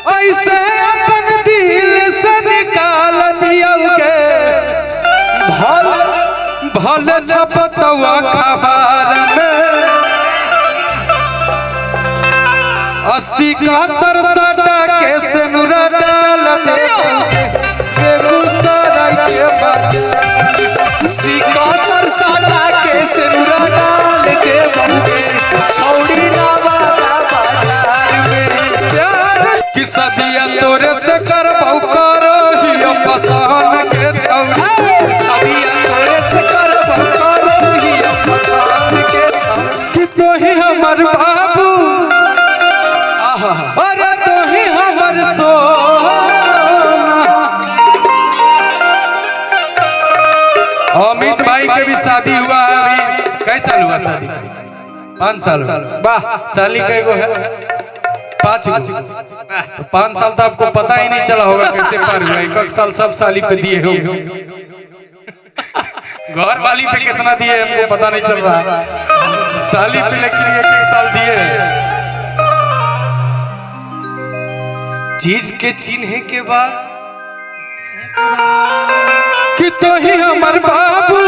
ऐसे अपन दिल से निकाल दिया के भल छपतवा खबर में 80 का 67 के सिनुर डाल दे बेगूसराय के बाजार 80 का 67 के सिनुर डाल दे बंदे छौड़ी नवादा बाजार में प्यार की सदिया तोरे से करबौ करो ही पसंद के छौड़ी सदिया तोरे से करबौ करो ही पसंद के छौड़ी कि तो ही हमर बाबू अरे तो ही हमर सोना। अमित भाई के भी शादी हुआ है अभी। कई साल हुआ शादी? 5 साल। वाह, साली कई गो है? 5 गो। तो 5 साल तो आपको पता ही नहीं चला होगा कैसे पार हुआ। 1 साल सब साली पे दिए हो। घर वाली पे कितना दिए हमको पता नहीं चल रहा, साली पे लेकिन 1 साल दिए। चीज के चिन्ह के बाद कि तो ही हमर बाबू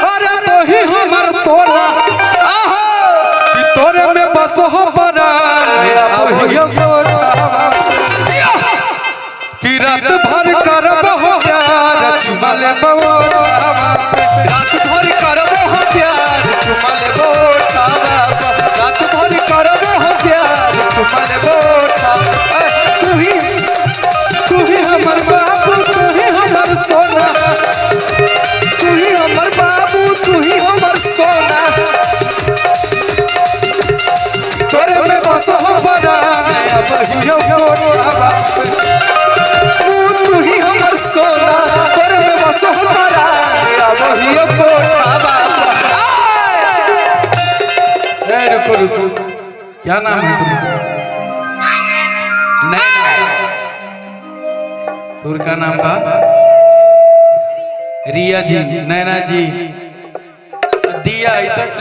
अरे तो ही हमर सोना कि तोरे में बस हो पड़ा कि रात भर करब हो प्यार चुमा लेबो रात भर करबो हो प्यार चुमा लेबो रात भर करबो हो प्यार चुमा लेबो तू ही हमर बाबू तू ही हमर सोना तू ही हमर बाबू तू ही हमर सोना तोरे में बस हो पड़ा तू ही हमर सोना तोरे में बस हो पड़ा वही कोठावा। रुको रुको, क्या नाम है तुम्हारा? तुर का नाम बा? रिया जी, नैना जी, दिया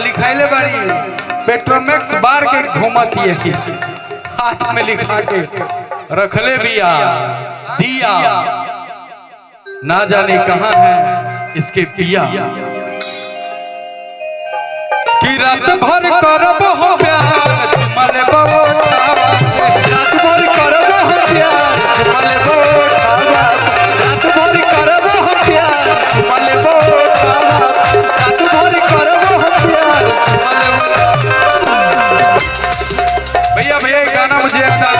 लिखाइले बाड़ी पेट्रोमैक्स बार के घूमती है हाथ में लिखा के रखले बिया दिया ना जाने कहां है इसके पिया कि रात भर करब हो प्यार चुमा लेबो रात भर करबो हो प्यार चुमा लेबो रात भर करबो हो प्यार चुमा लेबो रात भर करबो हो प्यार चुमा लेबो। भैया भैया एक गाना मुझे आता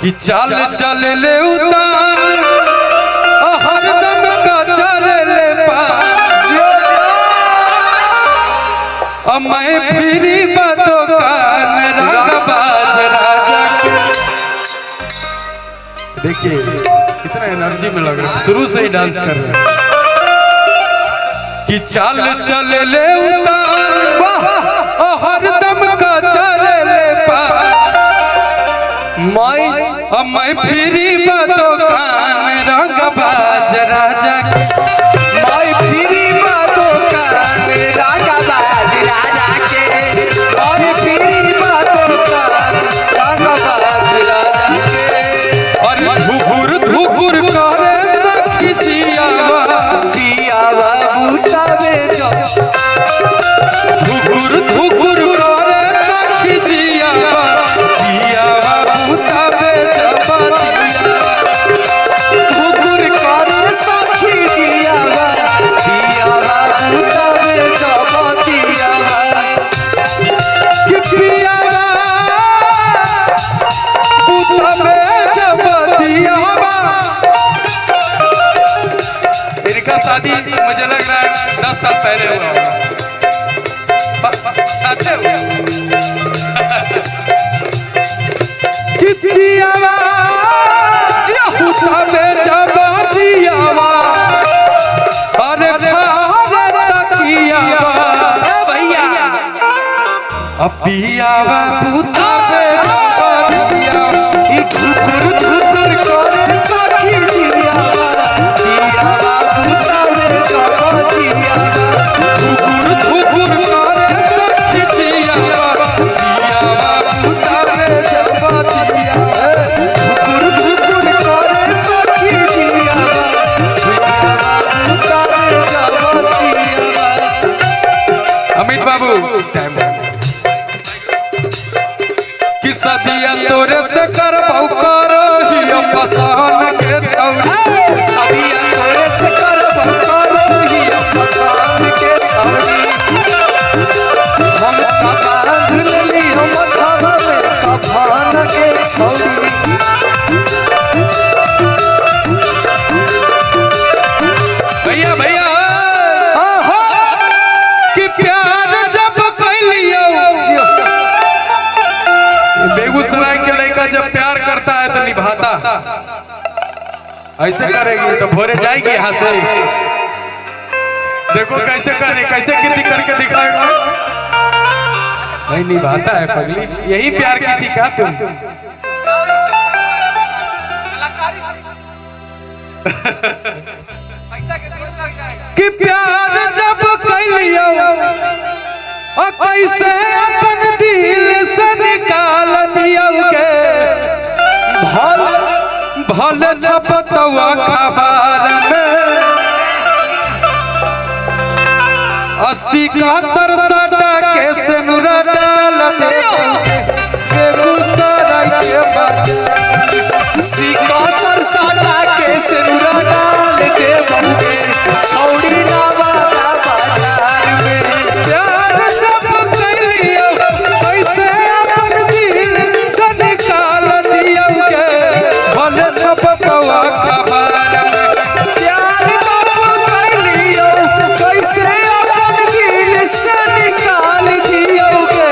कि चल चल ले उतार हरदम का चल ले पार मैं फिरी बातों कान रागबाज राजा के। देखिए कितना एनर्जी में लग रहा है, शुरू से ही डांस कर रहे हैं कि चल चल ले उतार हरदम का चल ले पार मैं फिरी बातों कान रागबाज राजा के। मैं फिरी बातों कान रागबाज राजा के मैं फिरी बातों कान रागबाज राजा के। और धुकुर धुकुर करे सखी जियावा जियावा बुतावे जो धुकुर धुकुर करे सखी जियावा जियावा बुतावे धुकुर करे सखी जियावा जियावा बुतावे जबतियावा कि पियावा बुतावे जबतियावा। इनका शादी मुझे लग रहा है 10 साल पहले हुआ साथ में हुआ कि पियावा बुतावे जबतियावा अरे तकियावा भैया पियावा बुतावे जबतियावा धुकुर धुकुर करे सखी जियावा जियावा बुतावे जबतियावा धुकुर धुकुर करे सखी जियावा जियावा बुतावे जबतियावा। बेगूसराय के लड़का जब प्यार करता है तो निभाता, ऐसे करेगी तो भोरे जाएगी यहाँ से। देखो कैसे करे, कैसे कितनी करके दिखाएगा, नहीं निभाता है पगली। यही प्यार की थी क्या तुम? कि प्यार जब कैलियो कैसे अपन दिल से निकाल दियो के, भल छपतवा खबर में 80 का सरसटा के सिनुरा डाल दे बेगूसराय के बाजार। सिका सरसटा के सिनुरा डाल दे बम्बे छौड़ी नवादा बाजार में। प्यार जब कैलियो कैसे अपन दिल से निकाल दियो के, भल छपतवा खबर में। प्यार जब कैलियो कैसे अपन दिल से निकाल दियोगे,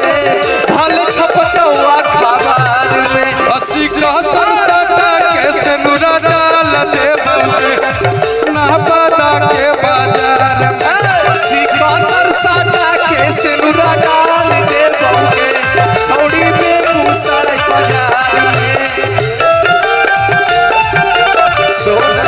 भल छपतवा खबर में। 80 का सरसटा के सिनुरा डाल दे नवादा के बाजार में। सिका सरसटा के सिनुरा डाल दे बम्बे छौड़ी बेगूसराय बाजार में। सोना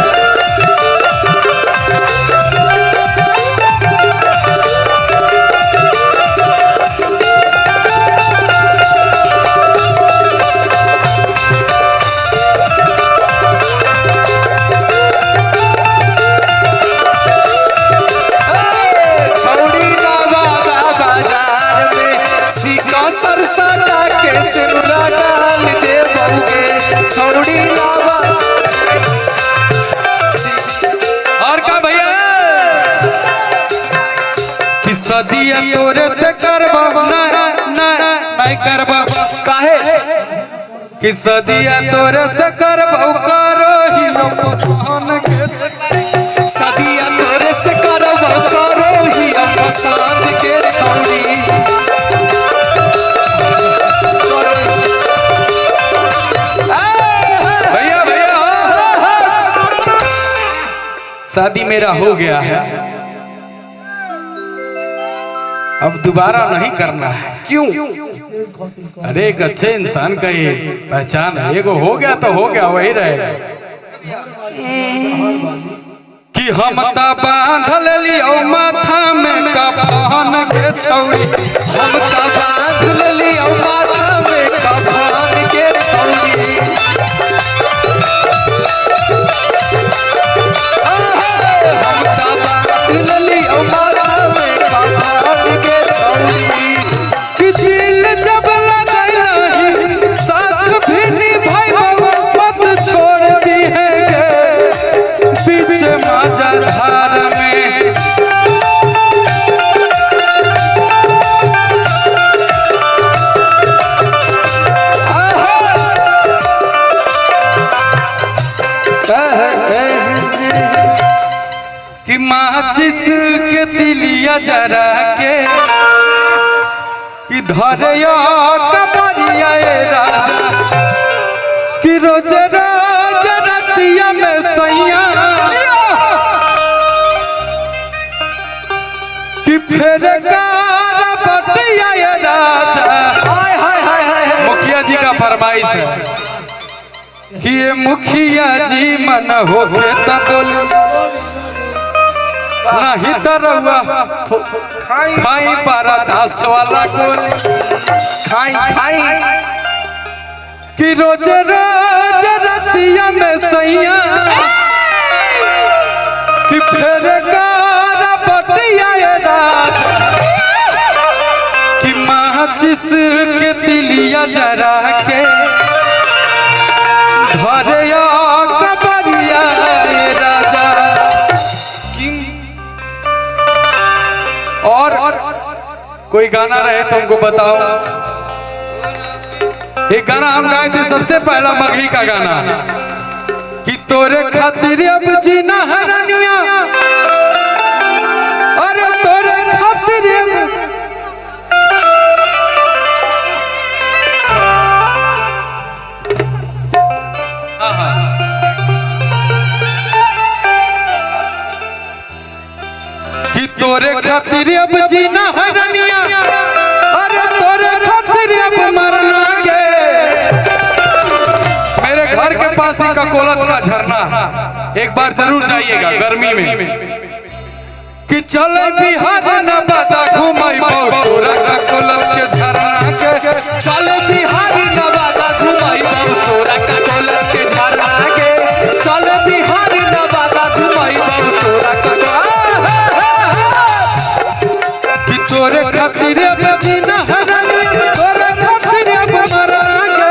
छौड़ी नवादा बाजार में। सिका सरसटा के सिनुरा डाल दे बम्बे छौड़ी नवादा। और का भैया कि सदिया तोरे से करबा नहीं करबा, काहे कि सदिया तोरे से करबा करो ही पसंद के। सदिया तोरे से करबो करो ही पसंद के छौड़ी। भैया भैया शादी मेरा हो गया है, अब दोबारा नहीं करना है। क्यों? अरे एक अच्छे इंसान का ये पहचान है, एगो हो गया तो हो गया, वही रहेगा। कि हम ता बांधल लियो माथा में कफन के छौड़ी, हम त बांध लियो माथा में कफन के छौड़ी। हम त बांध लियो माथा में कफन के छौड़ी। कि दिल जब लगैलही साथ भी निभाइबा, मत छोड़ दी है गे बीच माझा धार में। कि माचिस के तिलिया जरा के, कि धरया कबरिया राजा, कि रोज रोज रतिया में सैया, कि फिर बतिया राजा। हाय हाय हाय हाय। मुखिया जी का फरमाइश है कि ये मुखिया जी मन होके तब बोल नहीं तरवा खाई बारा दास वाला गोली। खाई खाई कि रोज रोज रतिया में सैया, कि फिर बतिया राजा, कि माचिस के तिलिया जरा के धरया कबरिया राजा। और कोई गाना रहे तुमको बताओ। एक गाना हम गाए थे सबसे पहला मगही का गाना, कि तोरे खातिर अब जीना है रनिया, अरे तोरे खातिर तोरे खातिर अब जीना है रनिया, अरे तोरे खातिर अब मरना के। मेरे घर के पास ही ककोलत का झरना, एक बार जरूर जाइएगा गर्मी में। कि चले बिहार नवादा घुमाइबो तोरा ककोलत के झरना के। चले बिहार नवादा घुमाइबो तोरा ककोलत के झरना के। चले बिहार नवादा घुमाइबो तोरा कि तोरे खातिर अब जीना है रनिया, तोरे खातिर अब मरना के।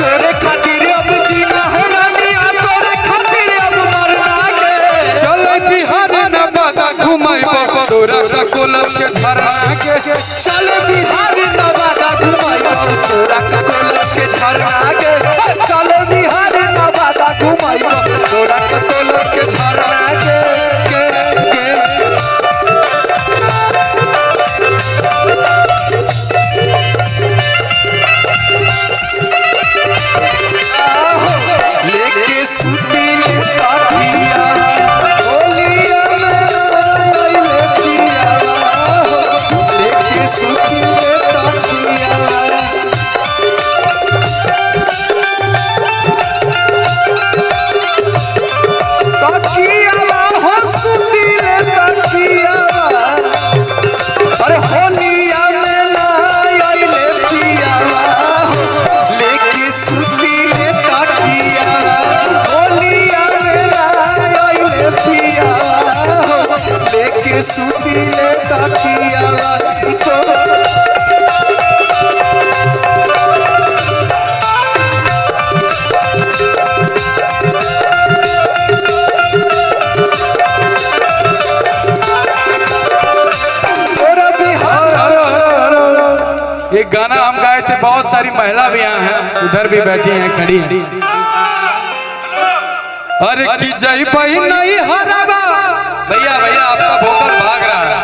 तोरे खातिर अब जीना है रनिया, तोरे खातिर अब मरना के। चले बिहार नवादा घुमाइबो तोरा ककोलत के झरना के। चले बिहार नवादा घुमाइबो तोरा ककोलत के झरना के। चले बिहार नवादा घुमाइबो तोरा ककोलत के झरना के। लेके सुती ले काठिया होलिया में आइले पिया, लेके सुती ले काठिया। काठिया हो सुती ले काठिया, अरे होलिया में ना आइले पिया, लेके सुती ले काठिया। होलिया में ना आइले पिया, लेके सुती ले काठिया। एक गाना हम गाए थे, बहुत सारी महिला भी यहाँ हैं, उधर भी बैठी हैं, खड़ी हैं। अरे की जय भाई नहीं हराबा। भैया भैया आपका वोकल भाग रहा है।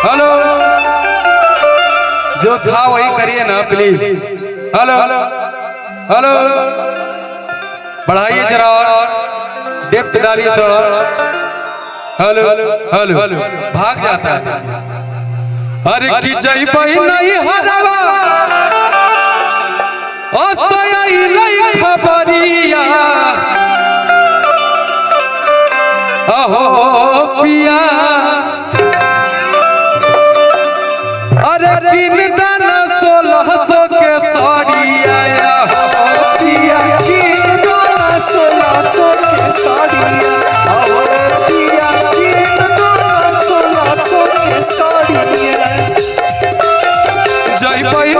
हेलो, जो था वही करिए ना प्लीज। हेलो हेलो, बढ़ाइए जरा और डेप्थ डालिए थोड़ा। हेलो हेलो, भाग जाता है। अरे की जय भाई नहीं हराबा, ओ सयाई नहीं खबरिया। अहो पिया, अरे किन दाना 1600 के साड़िया। पिया किन दाना 1600 के साड़िया। पिया किन दाना 1600 के साड़िया। जय भाई